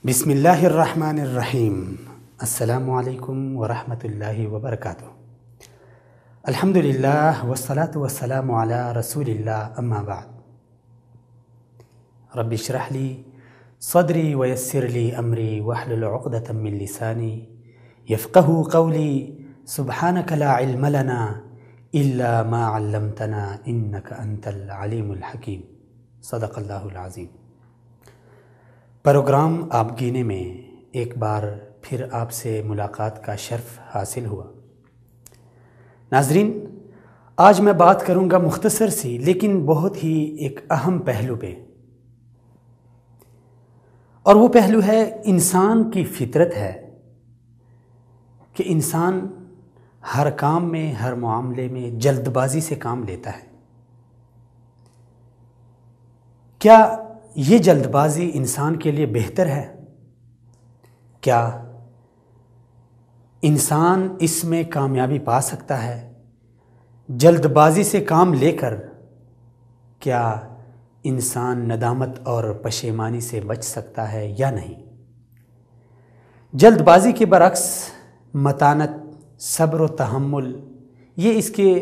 بسم اللہ الرحمن الرحیم۔ السلام علیکم ورحمۃ اللہ وبرکاتہ۔ الحمدللہ والصلاة والسلام علی رسول اللہ، اما بعد۔ رب اشرح لی صدری ویسر لی امری واحلل عقدۃ من لسانی یفقہوا قولی، سبحانک لا علم لنا الا ما علمتنا انک انت العلیم الحکیم۔ صدق اللہ العظیم۔ پروگرام آپ گینے میں ایک بار پھر آپ سے ملاقات کا شرف حاصل ہوا۔ ناظرین، آج میں بات کروں گا مختصر سی لیکن بہت ہی ایک اہم پہلو پہ، اور وہ پہلو ہے انسان کی فطرت ہے کہ انسان ہر کام میں، ہر معاملے میں جلد بازی سے کام لیتا ہے۔ کیا یہ جلد بازی انسان کے لیے بہتر ہے؟ کیا انسان اس میں کامیابی پا سکتا ہے؟ جلد بازی سے کام لے کر کیا انسان ندامت اور پشیمانی سے بچ سکتا ہے یا نہیں؟ جلد بازی کے برعکس متانت، صبر و تحمل، یہ اس کے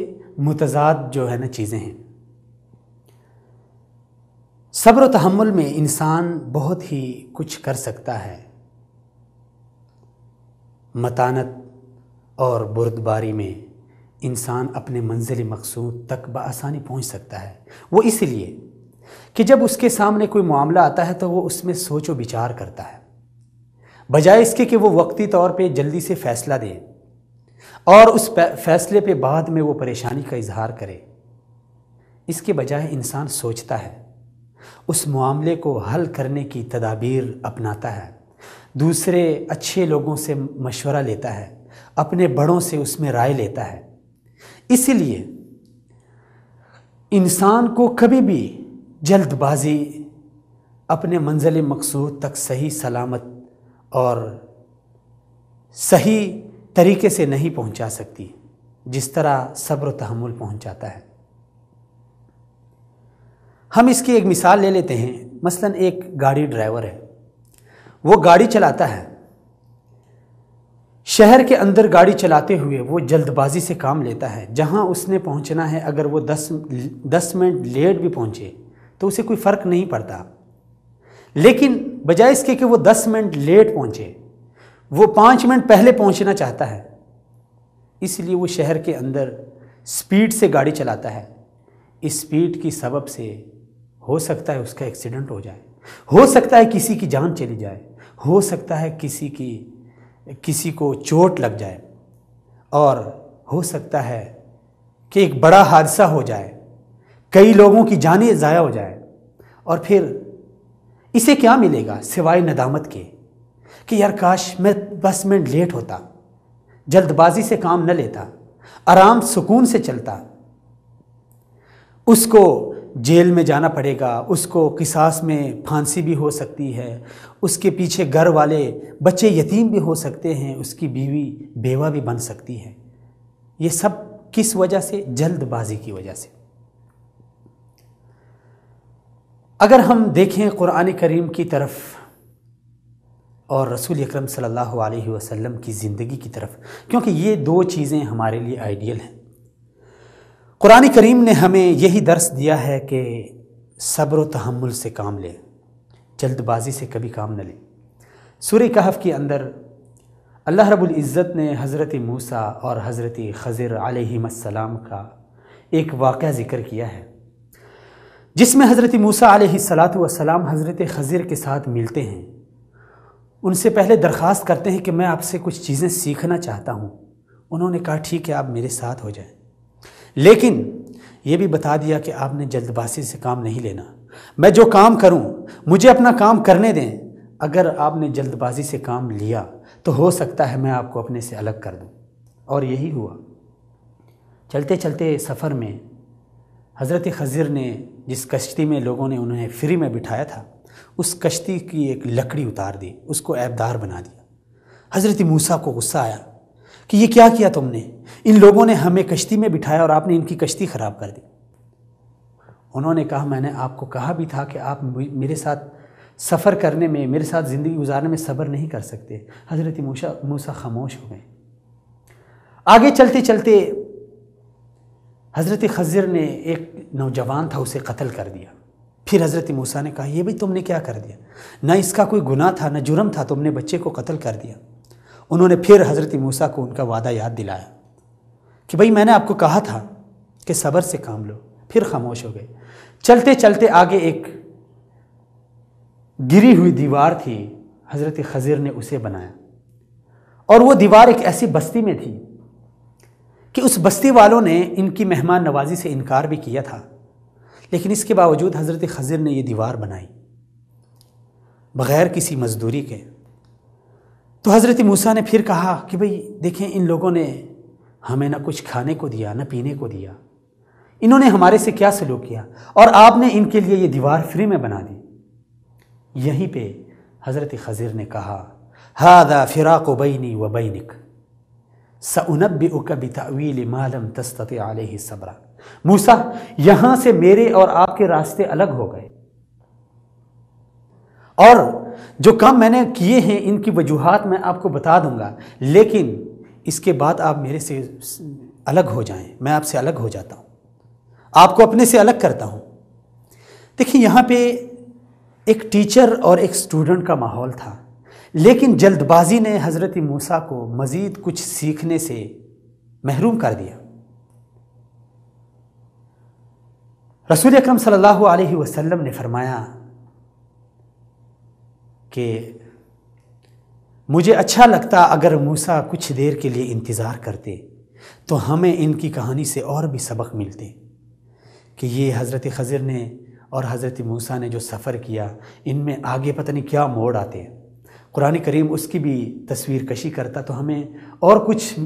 متضاد جو ہے نا چیزیں ہیں۔ صبر و تحمل میں انسان بہت ہی کچھ کر سکتا ہے، متانت اور بردباری میں انسان اپنے منزل مقصود تک بآسانی پہنچ سکتا ہے۔ وہ اس لیے کہ جب اس کے سامنے کوئی معاملہ آتا ہے تو وہ اس میں سوچ و بچار کرتا ہے، بجائے اس کے کہ وہ وقتی طور پہ جلدی سے فیصلہ دے اور اس فیصلے پہ بعد میں وہ پریشانی کا اظہار کرے۔ اس کے بجائے انسان سوچتا ہے، اس معاملے کو حل کرنے کی تدابیر اپناتا ہے، دوسرے اچھے لوگوں سے مشورہ لیتا ہے، اپنے بڑوں سے اس میں رائے لیتا ہے۔ اسی لیے انسان کو کبھی بھی جلد بازی اپنے منزل مقصود تک صحیح سلامت اور صحیح طریقے سے نہیں پہنچا سکتی، جس طرح صبر و تحمل پہنچاتا ہے۔ ہم اس کی ایک مثال لے لیتے ہیں۔ مثلا ایک گاڑی ڈرائیور ہے، وہ گاڑی چلاتا ہے، شہر کے اندر گاڑی چلاتے ہوئے وہ جلد بازی سے کام لیتا ہے۔ جہاں اس نے پہنچنا ہے اگر وہ 10 منٹ لیٹ بھی پہنچے تو اسے کوئی فرق نہیں پڑتا، لیکن بجائے اس کے کہ وہ 10 منٹ لیٹ پہنچے، وہ 5 منٹ پہلے پہنچنا چاہتا ہے۔ اس لیے وہ شہر کے اندر سپیڈ سے گاڑی چلاتا ہے۔ اس سپیڈ کی سبب سے ہو سکتا ہے اس کا ایکسیڈنٹ ہو جائے، ہو سکتا ہے کسی کی جان چلی جائے، ہو سکتا ہے کسی کو چوٹ لگ جائے، اور ہو سکتا ہے کہ ایک بڑا حادثہ ہو جائے، کئی لوگوں کی جانیں ضائع ہو جائے، اور پھر اسے کیا ملے گا سوائے ندامت کے کہ یار کاش میں 10 منٹ لیٹ ہوتا، جلد بازی سے کام نہ لیتا، آرام سکون سے چلتا۔ اس کو جیل میں جانا پڑے گا، اس کو قصاص میں پھانسی بھی ہو سکتی ہے، اس کے پیچھے گھر والے بچے یتیم بھی ہو سکتے ہیں، اس کی بیوی بیوہ بھی بن سکتی ہے۔ یہ سب کس وجہ سے؟ جلد بازی کی وجہ سے۔ اگر ہم دیکھیں قرآن کریم کی طرف اور رسول اکرم صلی اللہ علیہ وسلم کی زندگی کی طرف، کیونکہ یہ دو چیزیں ہمارے لیے آئیڈیل ہیں۔ قرآن کریم نے ہمیں یہی درس دیا ہے کہ صبر و تحمل سے کام لے، جلد بازی سے کبھی کام نہ لے۔ سورہ کہف کے اندر اللہ رب العزت نے حضرت موسیٰ اور حضرت خضر علیہم السلام کا ایک واقعہ ذکر کیا ہے، جس میں حضرت موسیٰ علیہ السلام حضرت خضر کے ساتھ ملتے ہیں، ان سے پہلے درخواست کرتے ہیں کہ میں آپ سے کچھ چیزیں سیکھنا چاہتا ہوں۔ انہوں نے کہا ٹھیک ہے، آپ میرے ساتھ ہو جائیں، لیکن یہ بھی بتا دیا کہ آپ نے جلد بازی سے کام نہیں لینا، میں جو کام کروں مجھے اپنا کام کرنے دیں۔ اگر آپ نے جلد بازی سے کام لیا تو ہو سکتا ہے میں آپ کو اپنے سے الگ کر دوں، اور یہی ہوا۔ چلتے چلتے سفر میں حضرت خضر نے جس کشتی میں لوگوں نے انہیں فری میں بٹھایا تھا، اس کشتی کی ایک لکڑی اتار دی، اس کو عیبدار بنا دیا۔ حضرت موسیٰ کو غصہ آیا کہ یہ کیا کیا تم نے؟ ان لوگوں نے ہمیں کشتی میں بٹھایا اور آپ نے ان کی کشتی خراب کر دی۔ انہوں نے کہا میں نے آپ کو کہا بھی تھا کہ آپ میرے ساتھ سفر کرنے میں، میرے ساتھ زندگی گزارنے میں صبر نہیں کر سکتے۔ حضرت موسیٰ خاموش ہو گئے۔ آگے چلتے چلتے حضرت خضر نے ایک نوجوان تھا، اسے قتل کر دیا۔ پھر حضرت موسیٰ نے کہا یہ بھئی تم نے کیا کر دیا؟ نہ اس کا کوئی گناہ تھا نہ جرم تھا، تم نے بچے کو قتل کر دیا۔ انہوں نے پھر حضرت موسیٰ کو ان کا وعدہ یاد دلایا کہ بھئی میں نے آپ کو کہا تھا کہ صبر سے کام لو۔ پھر خاموش ہو گئے۔ چلتے چلتے آگے ایک گری ہوئی دیوار تھی، حضرت خضر نے اسے بنایا، اور وہ دیوار ایک ایسی بستی میں تھی کہ اس بستی والوں نے ان کی مہمان نوازی سے انکار بھی کیا تھا، لیکن اس کے باوجود حضرت خضر نے یہ دیوار بنائی بغیر کسی مزدوری کے۔ تو حضرت موسیٰ نے پھر کہا کہ بھئی دیکھیں ان لوگوں نے ہمیں نہ کچھ کھانے کو دیا نہ پینے کو دیا، انہوں نے ہمارے سے کیا سلوک کیا، اور آپ نے ان کے لیے یہ دیوار فری میں بنا دی۔ یہیں پہ حضرت خضر نے کہا ھذا فراق بینی و بینک سأنبئک بتأویل ما لم تستطع علیہ صبرا۔ موسیٰ یہاں سے میرے اور آپ کے راستے الگ ہو گئے، اور جو کام میں نے کیے ہیں ان کی وجوہات میں آپ کو بتا دوں گا، لیکن اس کے بعد آپ میرے سے الگ ہو جائیں، میں آپ سے الگ ہو جاتا ہوں، آپ کو اپنے سے الگ کرتا ہوں۔ دیکھیں یہاں پہ ایک ٹیچر اور ایک اسٹوڈنٹ کا ماحول تھا، لیکن جلد بازی نے حضرت موسیٰ کو مزید کچھ سیکھنے سے محروم کر دیا۔ رسول اکرم صلی اللہ علیہ وسلم نے فرمایا کہ مجھے اچھا لگتا اگر موسیٰ کچھ دیر کے لیے انتظار کرتے تو ہمیں ان کی کہانی سے اور بھی سبق ملتے کہ یہ حضرت خضر نے اور حضرت موسیٰ نے جو سفر کیا، ان میں آگے پتہ نہیں کیا موڑ آتے ہیں۔ قرآن کریم اس کی بھی تصویر کشی کرتا تو ہمیں اور کچھ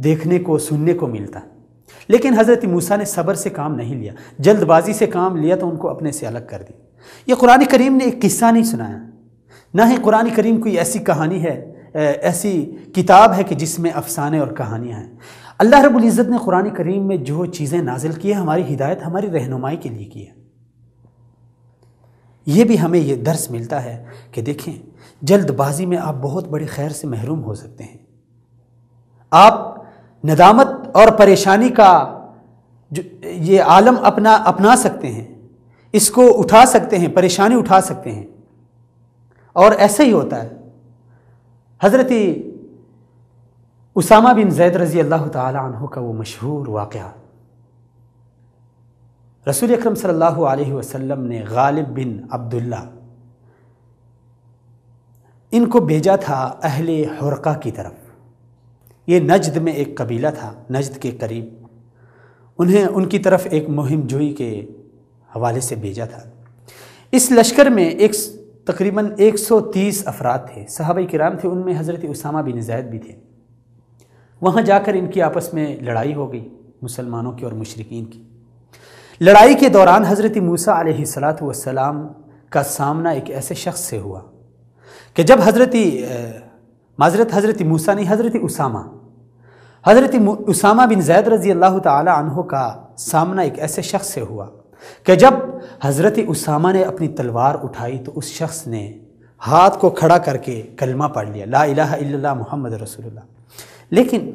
دیکھنے کو سننے کو ملتا، لیکن حضرت موسیٰ نے صبر سے کام نہیں لیا، جلد بازی سے کام لیا تو ان کو اپنے سے الگ کر دیا۔ یہ قرآن کریم نے ایک قصہ نہیں سنایا، نہ ہی قرآن کریم کوئی ایسی کہانی ہے، ایسی کتاب ہے کہ جس میں افسانے اور کہانیاں ہیں۔ اللہ رب العزت نے قرآن کریم میں جو چیزیں نازل کی ہیں ہماری ہدایت، ہماری رہنمائی کے لیے کی ہے۔ یہ بھی ہمیں یہ درس ملتا ہے کہ دیکھیں جلد بازی میں آپ بہت بڑے خیر سے محروم ہو سکتے ہیں، آپ ندامت اور پریشانی کا یہ عالم اپنا سکتے ہیں، اس کو اٹھا سکتے ہیں، پریشانی اٹھا سکتے ہیں، اور ایسا ہی ہوتا ہے۔ حضرت اسامہ بن زید رضی اللہ تعالی عنہ کا وہ مشہور واقعہ، رسول اکرم صلی اللہ علیہ وسلم نے غالب بن عبداللہ ان کو بھیجا تھا اہل حرقہ کی طرف۔ یہ نجد میں ایک قبیلہ تھا، نجد کے قریب، انہیں ان کی طرف ایک مہم جوئی کے حوالے سے بھیجا تھا۔ اس لشکر میں تقریباً 130 افراد تھے، صحابہ کرام تھے، ان میں حضرت اسامہ بن زید بھی تھے۔ وہاں جا کر ان کی آپس میں لڑائی ہو گئی، مسلمانوں کی اور مشرکین کی۔ لڑائی کے دوران حضرت موسیٰ علیہ السلام کا سامنا ایک ایسے شخص سے ہوا کہ جب حضرت موسیٰ نہیں، حضرت اسامہ بن زید رضی اللہ تعالی عنہ کا سامنا ایک ایسے شخص سے ہوا کہ جب حضرت اسامہ نے اپنی تلوار اٹھائی تو اس شخص نے ہاتھ کو کھڑا کر کے کلمہ پڑھ لیا، لا الہ الا اللہ محمد رسول اللہ۔ لیکن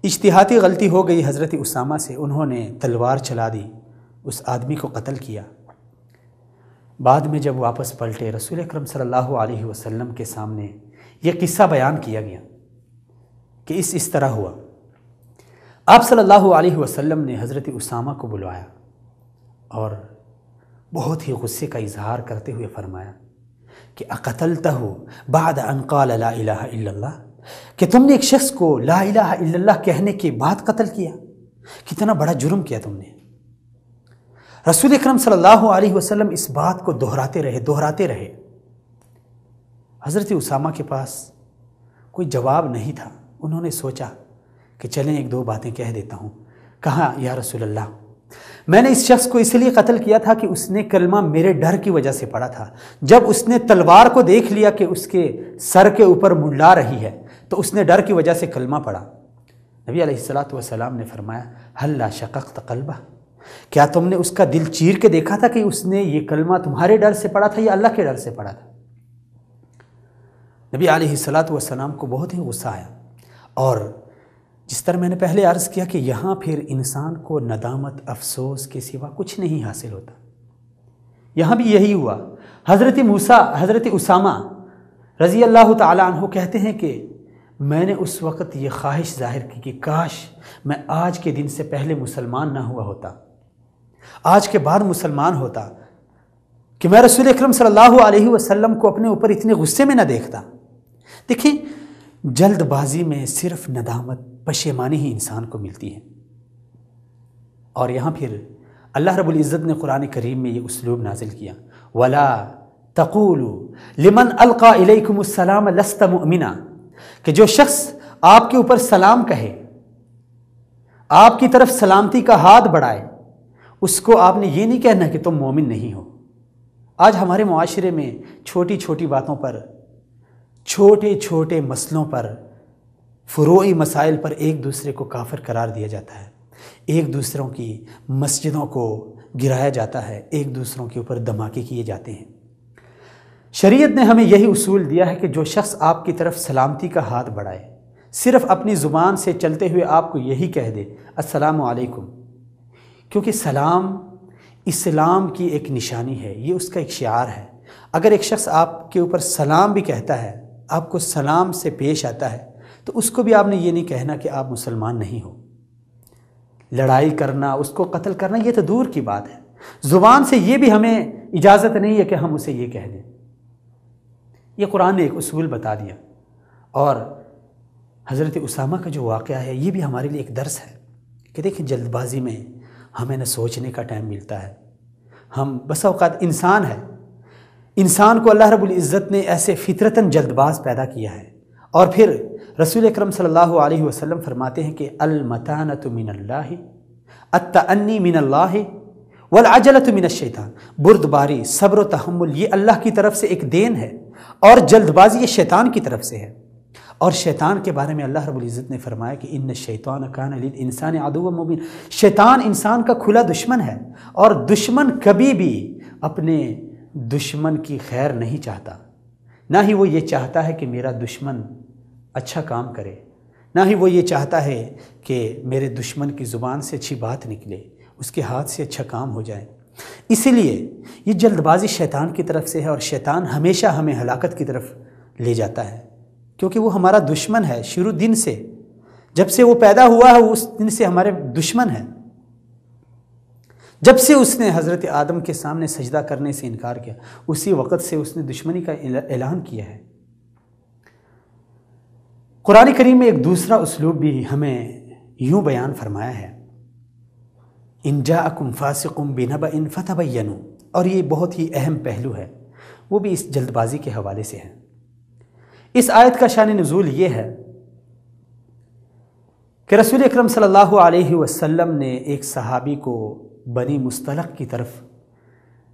اجتہادی غلطی ہو گئی حضرت اسامہ سے، انہوں نے تلوار چلا دی، اس آدمی کو قتل کیا۔ بعد میں جب واپس پلٹے رسول اکرم صلی اللہ علیہ وسلم کے سامنے یہ قصہ بیان کیا گیا کہ اس طرح ہوا۔ آپ صلی اللہ علیہ وسلم نے حضرت اسامہ کو بلوایا اور بہت ہی غصے کا اظہار کرتے ہوئے فرمایا کہ اقتلتہ بعد ان قال لا الہ الا اللہ، کہ تم نے ایک شخص کو لا الہ الا اللہ کہنے کے بعد قتل کیا، کتنا بڑا جرم کیا تم نے۔ رسول اکرم صلی اللہ علیہ وسلم اس بات کو دہراتے رہے۔ حضرت اسامہ کے پاس کوئی جواب نہیں تھا، انہوں نے سوچا کہ چلیں ایک دو باتیں کہہ دیتا ہوں۔ کہا یا رسول اللہ، میں نے اس شخص کو اس لیے قتل کیا تھا کہ اس نے کلمہ میرے ڈر کی وجہ سے پڑھا تھا۔ جب اس نے تلوار کو دیکھ لیا کہ اس کے سر کے اوپر منڈلا رہی ہے تو اس نے ڈر کی وجہ سے کلمہ پڑھا۔ نبی علیہ الصلوۃ والسلام نے فرمایا ہلا شققت قلبہ، کیا تم نے اس کا دل چیر کے دیکھا تھا کہ اس نے یہ کلمہ تمہارے ڈر سے پڑھا تھا یا اللہ کے ڈر سے پڑھا تھا؟ نبی علیہ الصلاۃ والسلام کو بہت ہی غصہ آیا، اور جس طرح میں نے پہلے عرض کیا کہ یہاں پھر انسان کو ندامت، افسوس کے سوا کچھ نہیں حاصل ہوتا۔ یہاں بھی یہی ہوا۔ حضرت اسامہ رضی اللہ تعالیٰ عنہ کہتے ہیں کہ میں نے اس وقت یہ خواہش ظاہر کی کہ کاش میں آج کے دن سے پہلے مسلمان نہ ہوا ہوتا، آج کے بعد مسلمان ہوتا، کہ میں رسول اکرم صلی اللہ علیہ وسلم کو اپنے اوپر اتنے غصے میں نہ دیکھتا۔ دیکھیں، جلد بازی میں صرف ندامت، پشیمانی ہی انسان کو ملتی ہے۔ اور یہاں پھر اللہ رب العزت نے قرآن کریم میں یہ اسلوب نازل کیا، وَلَا تَقُولُوا لِمَنْ أَلْقَى إِلَيْكُمُ السَّلَامَ لَسْتَ مُؤْمِنًا، کہ جو شخص آپ کے اوپر سلام کہے، آپ کی طرف سلامتی کا ہاتھ بڑھائے، اس کو آپ نے یہ نہیں کہنا کہ تم مومن نہیں ہو۔ آج ہمارے معاشرے میں چھوٹی چھوٹی باتوں پر، چھوٹے چھوٹے مسئلوں پر، فروعی مسائل پر ایک دوسرے کو کافر قرار دیا جاتا ہے، ایک دوسروں کی مسجدوں کو گرایا جاتا ہے، ایک دوسروں کے اوپر دھماکے کیے جاتے ہیں۔ شریعت نے ہمیں یہی اصول دیا ہے کہ جو شخص آپ کی طرف سلامتی کا ہاتھ بڑھائے، صرف اپنی زبان سے چلتے ہوئے آپ کو یہی کہہ دے السلام علیکم، کیونکہ سلام اسلام کی ایک نشانی ہے، یہ اس کا ایک شعار ہے۔ اگر ایک شخص آپ کے اوپر سلام بھی کہتا ہے، آپ کو سلام سے پیش آتا ہے، تو اس کو بھی آپ نے یہ نہیں کہنا کہ آپ مسلمان نہیں ہو۔ لڑائی کرنا، اس کو قتل کرنا، یہ تو دور کی بات ہے، زبان سے یہ بھی ہمیں اجازت نہیں ہے کہ ہم اسے یہ کہہ دیں۔ یہ قرآن نے ایک اصول بتا دیا، اور حضرت اسامہ کا جو واقعہ ہے یہ بھی ہمارے لیے ایک درس ہے کہ دیکھیں، جلد بازی میں ہمیں نہ سوچنے کا ٹائم ملتا ہے۔ ہم بس اوقات انسان ہے، انسان کو اللہ رب العزت نے ایسے فطرتاً جلد باز پیدا کیا ہے، اور پھر رسول اکرم صلی اللہ علیہ وسلم فرماتے ہیں کہ المتانۃ من اللہ، التأنی من اللہ، والعجلۃ من الشیطان، بردباری، صبر و تحمل یہ اللہ کی طرف سے ایک دین ہے، اور جلد بازی یہ شیطان کی طرف سے ہے۔ اور شیطان کے بارے میں اللہ رب العزت نے فرمایا کہ ان الشیطان کان للانسان عدوا مبین، شیطان انسان کا کھلا دشمن ہے، اور دشمن کبھی بھی اپنے دشمن کی خیر نہیں چاہتا، نہ ہی وہ یہ چاہتا ہے کہ میرا دشمن اچھا کام کرے، نہ ہی وہ یہ چاہتا ہے کہ میرے دشمن کی زبان سے اچھی بات نکلے، اس کے ہاتھ سے اچھا کام ہو جائے۔ اسی لیے یہ جلد بازی شیطان کی طرف سے ہے، اور شیطان ہمیشہ ہمیں ہلاکت کی طرف لے جاتا ہے، کیونکہ وہ ہمارا دشمن ہے شروع دن سے، جب سے وہ پیدا ہوا ہے وہ اس دن سے ہمارے دشمن ہے۔ جب سے اس نے حضرت آدم کے سامنے سجدہ کرنے سے انکار کیا، اسی وقت سے اس نے دشمنی کا اعلان کیا ہے۔ قرآن کریم میں ایک دوسرا اسلوب بھی ہمیں یوں بیان فرمایا ہے، ان جاءکم فاسق بنبأ فتبینوا، اور یہ بہت ہی اہم پہلو ہے، وہ بھی اس جلد بازی کے حوالے سے ہے۔ اس آیت کا شان نزول یہ ہے کہ رسول اکرم صلی اللہ علیہ وسلم نے ایک صحابی کو بنی مصطلق کی طرف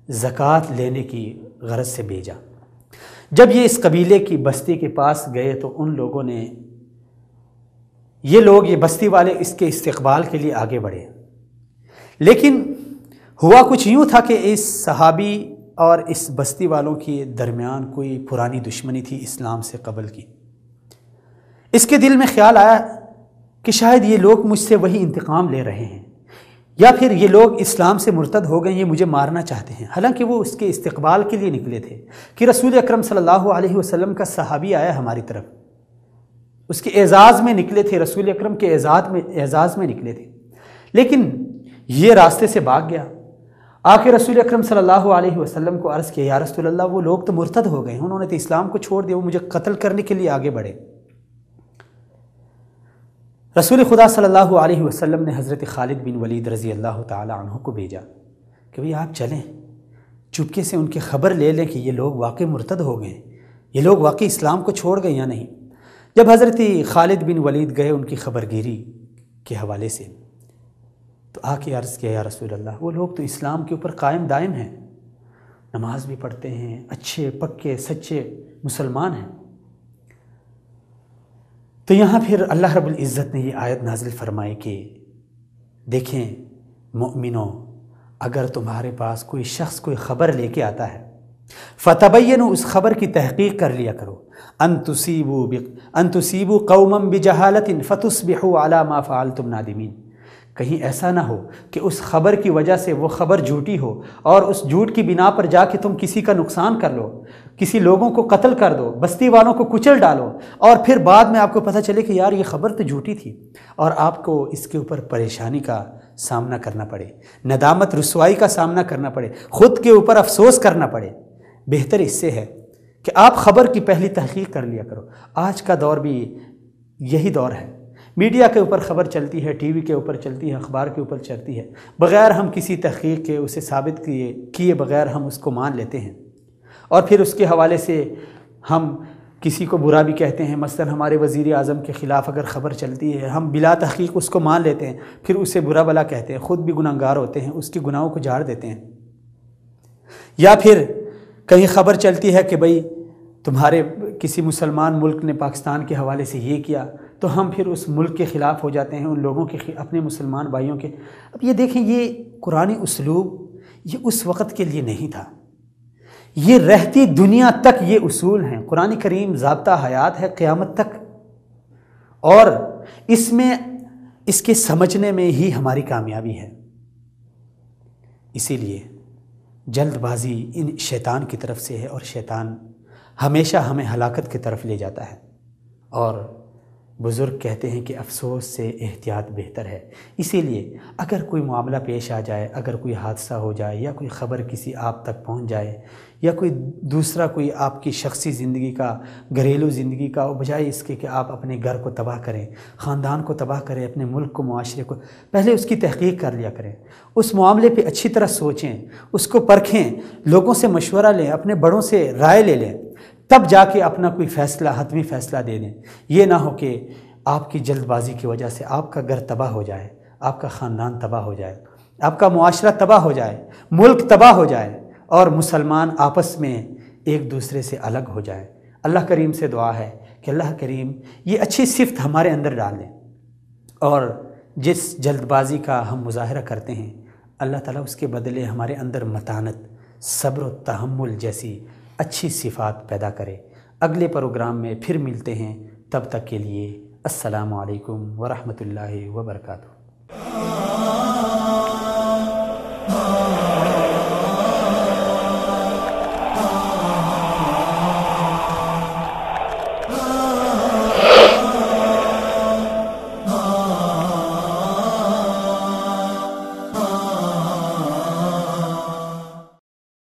زکوٰۃ لینے کی غرض سے بھیجا۔ جب یہ اس قبیلے کی بستی کے پاس گئے تو ان لوگوں نے، یہ بستی والے اس کے استقبال کے لیے آگے بڑھے، لیکن ہوا کچھ یوں تھا کہ اس صحابی اور اس بستی والوں کے درمیان کوئی پرانی دشمنی تھی اسلام سے قبل کی۔ اس کے دل میں خیال آیا کہ شاید یہ لوگ مجھ سے وہی انتقام لے رہے ہیں، یا پھر یہ لوگ اسلام سے مرتد ہو گئے، یہ مجھے مارنا چاہتے ہیں۔ حالانکہ وہ اس کے استقبال کے لیے نکلے تھے کہ رسول اکرم صلی اللہ علیہ وسلم کا صحابی آیا ہماری طرف، اس کے اعزاز میں نکلے تھے، رسول اکرم کے اعزاز میں نکلے تھے، لیکن یہ راستے سے بھاگ گیا۔ آ کے رسول اکرم صلی اللہ علیہ وسلم کو عرض کیا، یا رسول اللہ، وہ لوگ تو مرتد ہو گئے، انہوں نے تو اسلام کو چھوڑ دیا، وہ مجھے قتل کرنے کے لیے آگے بڑھے۔ رسول خدا صلی اللہ علیہ وسلم نے حضرت خالد بن ولید رضی اللہ تعالی عنہ کو بھیجا کہ بھئی آپ چلیں، چپکے سے ان کی خبر لے لیں کہ یہ لوگ واقعی مرتد ہو گئے، یہ لوگ واقعی اسلام کو چھوڑ گئے یا نہیں۔ جب حضرت خالد بن ولید گئے ان کی خبر گیری کے حوالے سے، تو آ کے عرض کیا، یا رسول اللہ، وہ لوگ تو اسلام کے اوپر قائم دائم ہیں، نماز بھی پڑھتے ہیں، اچھے پکے سچے مسلمان ہیں۔ تو یہاں پھر اللہ رب العزت نے یہ آیت نازل فرمائی کہ دیکھیں، مومنوں اگر تمہارے پاس کوئی شخص کوئی خبر لے کے آتا ہے فتبینوا اس خبر کی تحقیق کر لیا کرو ان تصیبوا قوما بجہالۃ فتصبحوا علی ما فعلتم نادمین، کہیں ایسا نہ ہو کہ اس خبر کی وجہ سے وہ خبر جھوٹی ہو اور اس جھوٹ کی بنا پر جا کے تم کسی کا نقصان کر لو، کسی لوگوں کو قتل کر دو، بستی والوں کو کچل ڈالو، اور پھر بعد میں آپ کو پتہ چلے کہ یار یہ خبر تو جھوٹی تھی اور آپ کو اس کے اوپر پریشانی کا سامنا کرنا پڑے، ندامت رسوائی کا سامنا کرنا پڑے، خود کے اوپر افسوس کرنا پڑے۔ بہتر اس سے ہے کہ آپ خبر کی پہلی تحقیق کر لیا کرو۔ آج کا دور بھی یہی دور ہے، میڈیا کے اوپر خبر چلتی ہے، ٹی وی کے اوپر چلتی ہے، اخبار کے اوپر چلتی ہے، بغیر ہم کسی تحقیق کے اسے ثابت کیے بغیر ہم اس کو مان لیتے ہیں، اور پھر اس کے حوالے سے ہم کسی کو برا بھی کہتے ہیں۔ مثلا ہمارے وزیر اعظم کے خلاف اگر خبر چلتی ہے ہم بلا تحقیق اس کو مان لیتے ہیں، پھر اسے برا بلا کہتے ہیں، خود بھی گناہگار ہوتے ہیں، اس کے گناہوں کو جھاڑ دیتے ہیں۔ یا پھر کہیں خبر چلتی ہے کہ بھئی تمہارے کسی مسلمان ملک نے پاکستان کے حوالے سے یہ کیا، تو ہم پھر اس ملک کے خلاف ہو جاتے ہیں، ان لوگوں کے اپنے مسلمان بھائیوں کے۔ اب یہ دیکھیں، یہ قرآنی اسلوب یہ اس وقت کے لیے نہیں تھا، یہ رہتی دنیا تک یہ اصول ہیں۔ قرآن کریم ضابطہ حیات ہے قیامت تک، اور اس میں اس کے سمجھنے میں ہی ہماری کامیابی ہے۔ اسی لیے جلد بازی ان شیطان کی طرف سے ہے، اور شیطان ہمیشہ ہمیں ہلاکت کی طرف لے جاتا ہے، اور بزرگ کہتے ہیں کہ افسوس سے احتیاط بہتر ہے۔ اسی لیے اگر کوئی معاملہ پیش آ جائے، اگر کوئی حادثہ ہو جائے، یا کوئی خبر کسی آپ تک پہنچ جائے، یا کوئی دوسرا کوئی آپ کی شخصی زندگی کا، گھریلو زندگی کا، بجائے اس کے کہ آپ اپنے گھر کو تباہ کریں، خاندان کو تباہ کریں، اپنے ملک کو، معاشرے کو، پہلے اس کی تحقیق کر لیا کریں، اس معاملے پہ اچھی طرح سوچیں، اس کو پرکھیں، لوگوں سے مشورہ لیں، اپنے بڑوں سے رائے لے لیں، تب جا کے اپنا کوئی فیصلہ، حتمی فیصلہ دے دیں۔ یہ نہ ہو کہ آپ کی جلد بازی کی وجہ سے آپ کا گھر تباہ ہو جائے، آپ کا خاندان تباہ ہو جائے، آپ کا معاشرہ تباہ ہو جائے، ملک تباہ ہو جائے، اور مسلمان آپس میں ایک دوسرے سے الگ ہو جائے۔ اللہ کریم سے دعا ہے کہ اللہ کریم یہ اچھی صفت ہمارے اندر ڈال دیں، اور جس جلد بازی کا ہم مظاہرہ کرتے ہیں اللہ تعالیٰ اس کے بدلے ہمارے اندر متانت، صبر و تحمل جیسی اچھی صفات پیدا کرے۔ اگلے پروگرام میں پھر ملتے ہیں، تب تک کے لیے السلام علیکم ورحمۃ اللہ وبرکاتہ۔